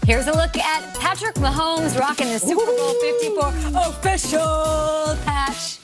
Here's a look at Patrick Mahomes rocking the Super Bowl 54 official patch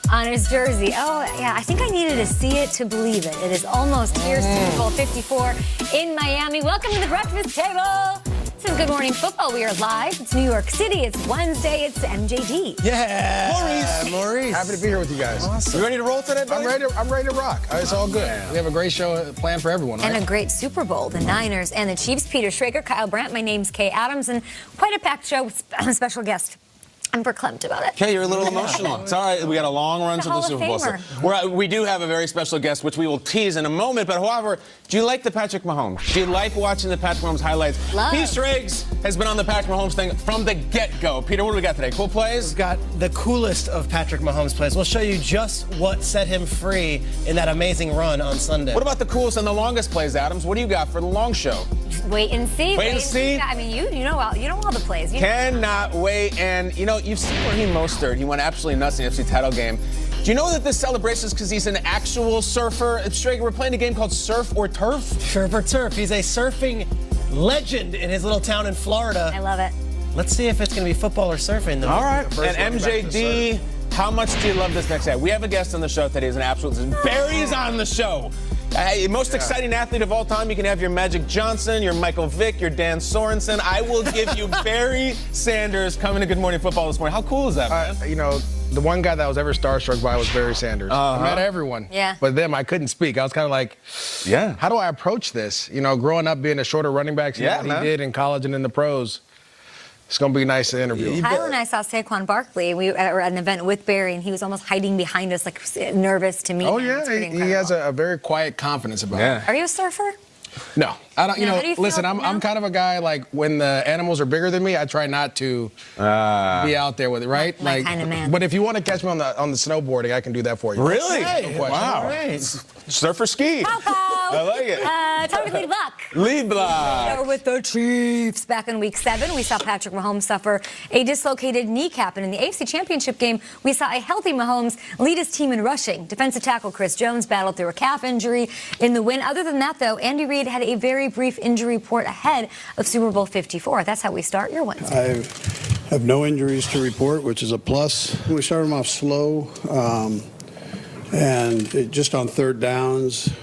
on his jersey. Oh, yeah, I think I needed to see it to believe it. It is almost here, Super Bowl 54 in Miami. Welcome to the breakfast table. This is Good Morning Football. We are live. It's New York City. It's Wednesday. It's MJD. Yeah. Maurice. Happy to be here with you guys. Awesome. You ready to roll today, buddy? I'm ready to rock. It's all good. Yeah. We have a great show planned for everyone, right? And a great Super Bowl. The Niners and the Chiefs. Peter Schrager, Kyle Brandt. My name's Kay Adams. And quite a packed show with a special guest. I'm verklempt about it. Kay, you're a little emotional. It's all right. We got a long run to the Super Bowl. So we do have a very special guest, which we will tease in a moment. But however, do you like the Patrick Mahomes? Do you like watching the Patrick Mahomes highlights? Love. Peter Schrager has been on the Patrick Mahomes thing from the get-go. Peter, what do we got today? Cool plays? We've got the coolest of Patrick Mahomes plays. We'll show you just what set him free in that amazing run on Sunday. What about the coolest and the longest plays, Adams? What do you got for the long show? Wait and see. Wait and see. I mean, you know all the plays. Cannot wait. And, you know, you've seen where he Mostert. He went absolutely nuts in the FC title game. Do you know that this celebration is because he's an actual surfer? Schrager, we're playing a game called Surf or Turf. Surf or Turf. He's a surfing legend in his little town in Florida. I love it. Let's see if it's going to be football or surfing. All right. And MJD, how much do you love this next guy? We have a guest on the show today. He's an absolute. Barry is on the show. Most exciting athlete of all time. You can have your Magic Johnson, your Michael Vick, your Dan Sorensen. I will give you Barry Sanders coming to Good Morning Football this morning. How cool is that, man? You know, the one guy that I was ever starstruck by was Barry Sanders. I met everyone. Yeah. But them, I couldn't speak. I was kind of like, yeah. How do I approach this? You know, growing up being a shorter running back, he did in college and in the pros. It's going to be nice to interview. Kyle and I saw Saquon Barkley. We were at an event with Barry, and he was almost hiding behind us, like nervous to meet him. Oh, yeah. He has a very quiet confidence about it. Are you a surfer? No. I don't, how do you listen, feel I'm kind of a guy, like, when the animals are bigger than me, I try not to be out there with it, right? My kind of man. But if you want to catch me on the snowboarding, I can do that for you. Really? No Wow. Right. Surfer ski. I like it. Time to lead block. Lead block. We're with the Chiefs. Back in Week 7, we saw Patrick Mahomes suffer a dislocated kneecap. And in the AFC Championship game, we saw a healthy Mahomes lead his team in rushing. Defensive tackle Chris Jones battled through a calf injury in the win. Other than that, though, Andy Reid had a very brief injury report ahead of Super Bowl 54. That's how we start your Wednesday. I have no injuries to report, which is a plus. We started him off slow, just on third downs,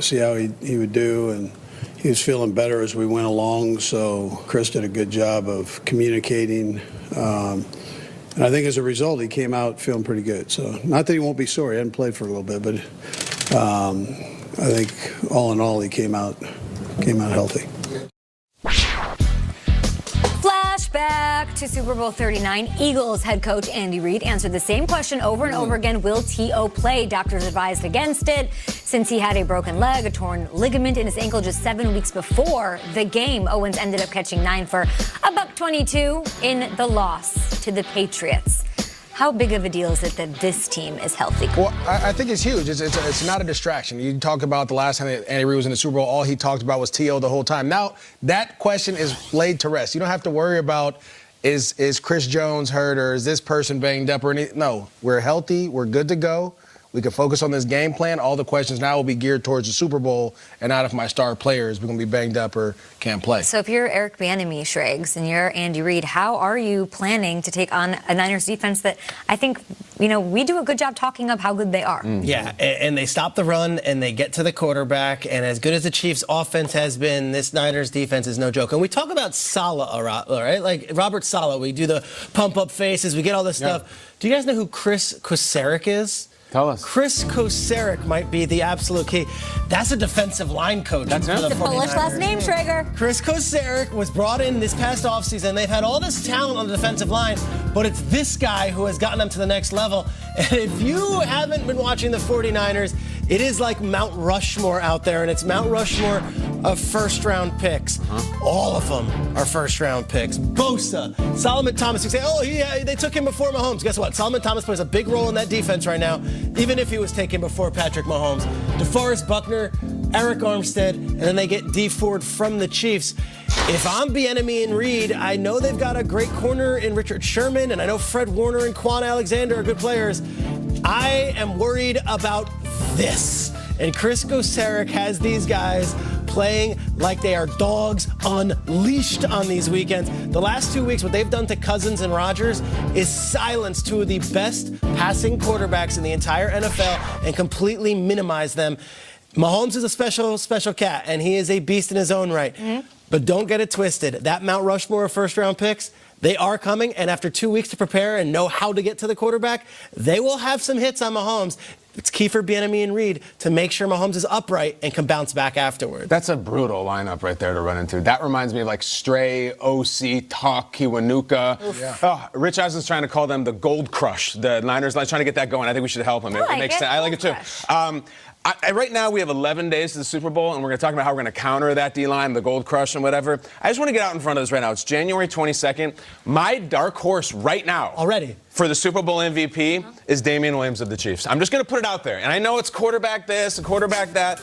see how he would do, and he was feeling better as we went along, so Chris did a good job of communicating, and I think as a result he came out feeling pretty good. So not that he won't be sore, he hadn't played for a little bit, but I think all in all he came out healthy. Flashback to Super Bowl 39. Eagles head coach Andy Reid answered the same question over and over again. Will T.O. play? Doctors advised against it since he had a broken leg, a torn ligament in his ankle just 7 weeks before the game. Owens ended up catching 9 for $122 in the loss to the Patriots. How big of a deal is it that this team is healthy? Well, I think it's huge. It's not a distraction. You talk about the last time that Andy Reid was in the Super Bowl, all he talked about was T.O. the whole time. Now, that question is laid to rest. You don't have to worry about is Chris Jones hurt or is this person banged up or anything. No, we're healthy. We're good to go. We can focus on this game plan. All the questions now will be geared towards the Super Bowl and not if my star players are going to be banged up or can't play. So if you're Eric Bieniemy, Schrags, and you're Andy Reid, how are you planning to take on a Niners defense that I think, we do a good job talking up how good they are? Yeah, and they stop the run and they get to the quarterback. And as good as the Chiefs' offense has been, this Niners defense is no joke. And we talk about Saleh, all right? Like Robert Saleh, we do the pump-up faces, we get all this stuff. Do you guys know who Chris Kocurek is? Tell us. Chris Kocurek might be the absolute key. That's a defensive line coach. That's for the It's a Polish 49ers. last name, Schrager. Chris Kocurek was brought in this past offseason. They've had all this talent on the defensive line, but it's this guy who has gotten them to the next level. And if you haven't been watching the 49ers, it is like Mount Rushmore out there, and it's Mount Rushmore of first-round picks. All of them are first-round picks. Bosa, Solomon Thomas. You say, they took him before Mahomes. Guess what? Solomon Thomas plays a big role in that defense right now, even if he was taken before Patrick Mahomes. DeForest Buckner, Eric Armstead, and then they get D Ford from the Chiefs. If I'm Bieniemy and Reid, I know they've got a great corner in Richard Sherman, and I know Fred Warner and Quan Alexander are good players. I am worried about this. And Chris Kocurek has these guys playing like they are dogs unleashed on these weekends. The last 2 weeks, what they've done to Cousins and Rodgers is silence two of the best passing quarterbacks in the entire NFL and completely minimize them. Mahomes is a special cat, and he is a beast in his own right. Mm-hmm. But don't get it twisted. That Mount Rushmore of first-round picks, they are coming, and after 2 weeks to prepare and know how to get to the quarterback, they will have some hits on Mahomes. It's key for Bieniemy and Reed to make sure Mahomes is upright and can bounce back afterward. That's a brutal lineup right there to run into. That reminds me of like Stray, OC, Talk, Kiwanuka. Yeah. Oh, Rich Eisen's trying to call them the Gold Crush. The Niners trying to get that going. I think we should help him. It makes sense. I like it too. Right now, we have 11 days to the Super Bowl, and we're going to talk about how we're going to counter that D-line, the Gold Crush and whatever. I just want to get out in front of this right now. It's January 22nd. My dark horse right now already for the Super Bowl MVP is Damian Williams of the Chiefs. I'm just going to put it out there. And I know it's quarterback this and quarterback that.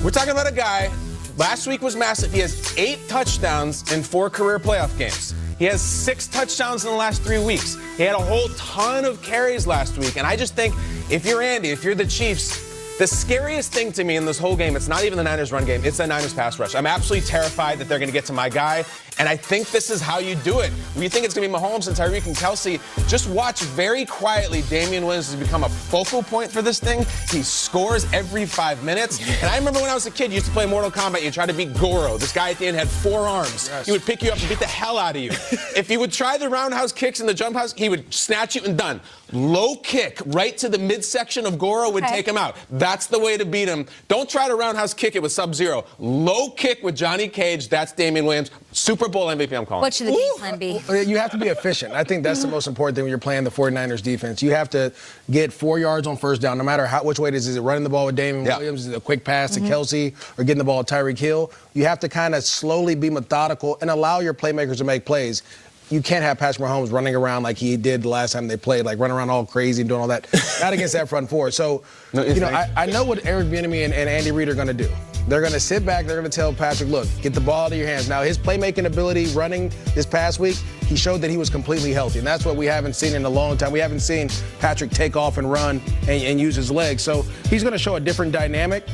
We're talking about a guy, last week was massive. He has 8 touchdowns in 4 career playoff games. He has 6 touchdowns in the last 3 weeks. He had a whole ton of carries last week. And I just think if you're Andy, if you're the Chiefs, the scariest thing to me in this whole game, it's not even the Niners run game, it's the Niners pass rush. I'm absolutely terrified that they're going to get to my guy, and I think this is how you do it. We think it's going to be Mahomes and Tyreek and Kelsey. Just watch very quietly. Damian Williams has become a focal point for this thing. He scores every 5 minutes. And I remember when I was a kid, you used to play Mortal Kombat. You tried to beat Goro. This guy at the end had 4 arms. Yes. He would pick you up and beat the hell out of you. If you would try the roundhouse kicks and the jump house, he would snatch you and done. Low kick right to the midsection of Goro would take him out. That's the way to beat him. Don't try to roundhouse kick it with Sub-Zero. Low kick with Johnny Cage. That's Damian Williams. Super Bowl MVP, I'm calling. What should the game plan be? You have to be efficient. I think that's the most important thing when you're playing the 49ers defense. You have to get 4 yards on first down, no matter which way it is. Is it running the ball with Damian Williams? Is it a quick pass to Kelsey or getting the ball to Tyreek Hill? You have to kind of slowly be methodical and allow your playmakers to make plays. You can't have Patrick Mahomes running around like he did the last time they played, like running around all crazy and doing all that. Not against that front four. So, I know what Eric Bieniemy and Andy Reid are going to do. They're going to sit back. They're going to tell Patrick, look, get the ball out of your hands. Now, his playmaking ability running this past week, he showed that he was completely healthy. And that's what we haven't seen in a long time. We haven't seen Patrick take off and run and use his legs. So he's going to show a different dynamic.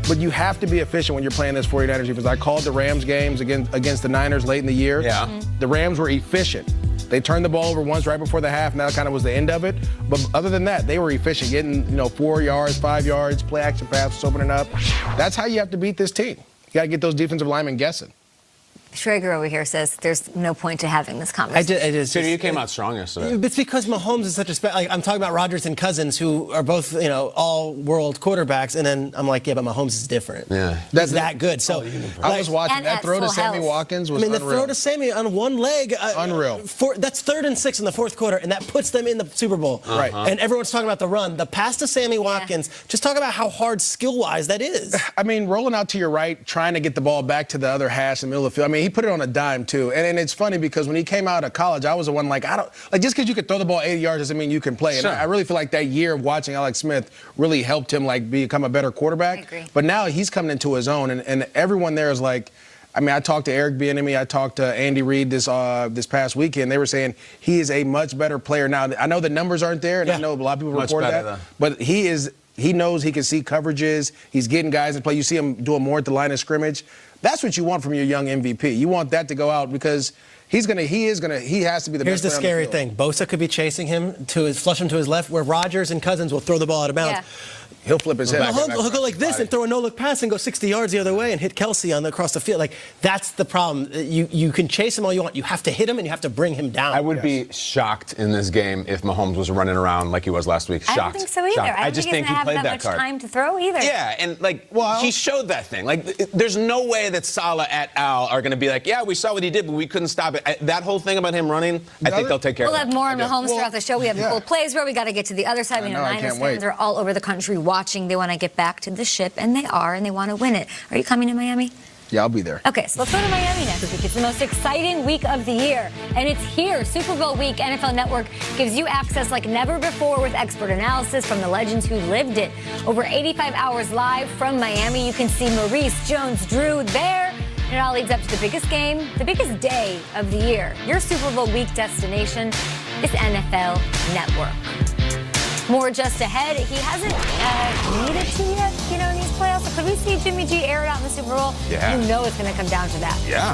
But you have to be efficient when you're playing this 49ers defense. I called the Rams games against the Niners late in the year. Yeah. The Rams were efficient. They turned the ball over once right before the half, and that kind of was the end of it. But other than that, they were efficient, getting 4 yards, 5 yards, play action passes, opening up. That's how you have to beat this team. You got to get those defensive linemen guessing. Schrager over here says there's no point to having this conversation. So you came out strong yesterday. It's because Mahomes is such a I'm talking about Rodgers and Cousins, who are both all-world quarterbacks, and then I'm like, yeah, but Mahomes is different. Yeah, that's that good. So I was watching that throw to Sammy Watkins was unreal. The throw to Sammy on one leg, unreal. That's 3rd and 6 in the 4th quarter, and that puts them in the Super Bowl. Right. And everyone's talking about the run. The pass to Sammy Watkins. Just talk about how hard skill-wise that is. I mean, rolling out to your right, trying to get the ball back to the other hash in the middle of the field. I mean, he put it on a dime too, and it's funny because when he came out of college, I was the one just because you could throw the ball 80 yards doesn't mean you can play. And I really feel like that year of watching Alex Smith really helped him become a better quarterback. I agree. But now he's coming into his own, and everyone there is like. I mean, I talked to Eric Bieniemy, I talked to Andy Reid this past weekend. They were saying he is a much better player now. I know the numbers aren't there, and I know a lot of people report that, but he knows he can see coverages. He's getting guys in play. You see him doing more at the line of scrimmage. That's what you want from your young MVP. You want that to go out because he has to be the best. Here's the scary thing. Bosa could be chasing him flush him to his left, where Rodgers and Cousins will throw the ball out of bounds. Yeah. He'll flip his head. He'll go like this and throw a no-look pass and go 60 yards the other way and hit Kelsey across the field. Like, that's the problem. You can chase him all you want. You have to hit him and you have to bring him down. I would be shocked in this game if Mahomes was running around like he was last week. Shocked. I don't think so either. Shocked. I just think he played that card. Time to throw either. Yeah, and he showed that thing. There's no way that Salah et al. Are going to be like, yeah, we saw what he did, but we couldn't stop it. That whole thing about him running, I think they'll take care of it. We'll have more on Mahomes throughout the show. We have full plays where we got to get to the other side. Niners fans are all over the country watching. They want to get back to the ship, and they want to win it. Are you coming to Miami? Yeah, I'll be there. Okay, so let's go to Miami next week. It's the most exciting week of the year, and it's here. Super Bowl week. NFL Network gives you access like never before with expert analysis from the legends who lived it. Over 85 hours live from Miami. You can see Maurice Jones-Drew there. And it all leads up to the biggest game, the biggest day of the year. Your Super Bowl week destination is NFL Network. More just ahead. He hasn't needed to yet, in these playoffs. So could we see Jimmy G air it out in the Super Bowl? Yeah. You know it's going to come down to that. Yeah.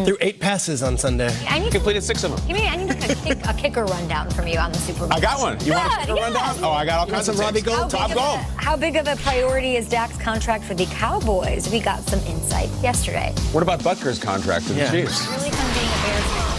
Threw 8 passes on Sunday. Completed 6 of them. I need a kicker rundown from you on the Super Bowl. I got one. You want a kicker rundown? Oh, I got all kinds of Robbie Gold? Top Gold. How big of a priority is Dak's contract for the Cowboys? We got some insight yesterday. What about Butker's contract to the Chiefs? Really fun being a Bears fan.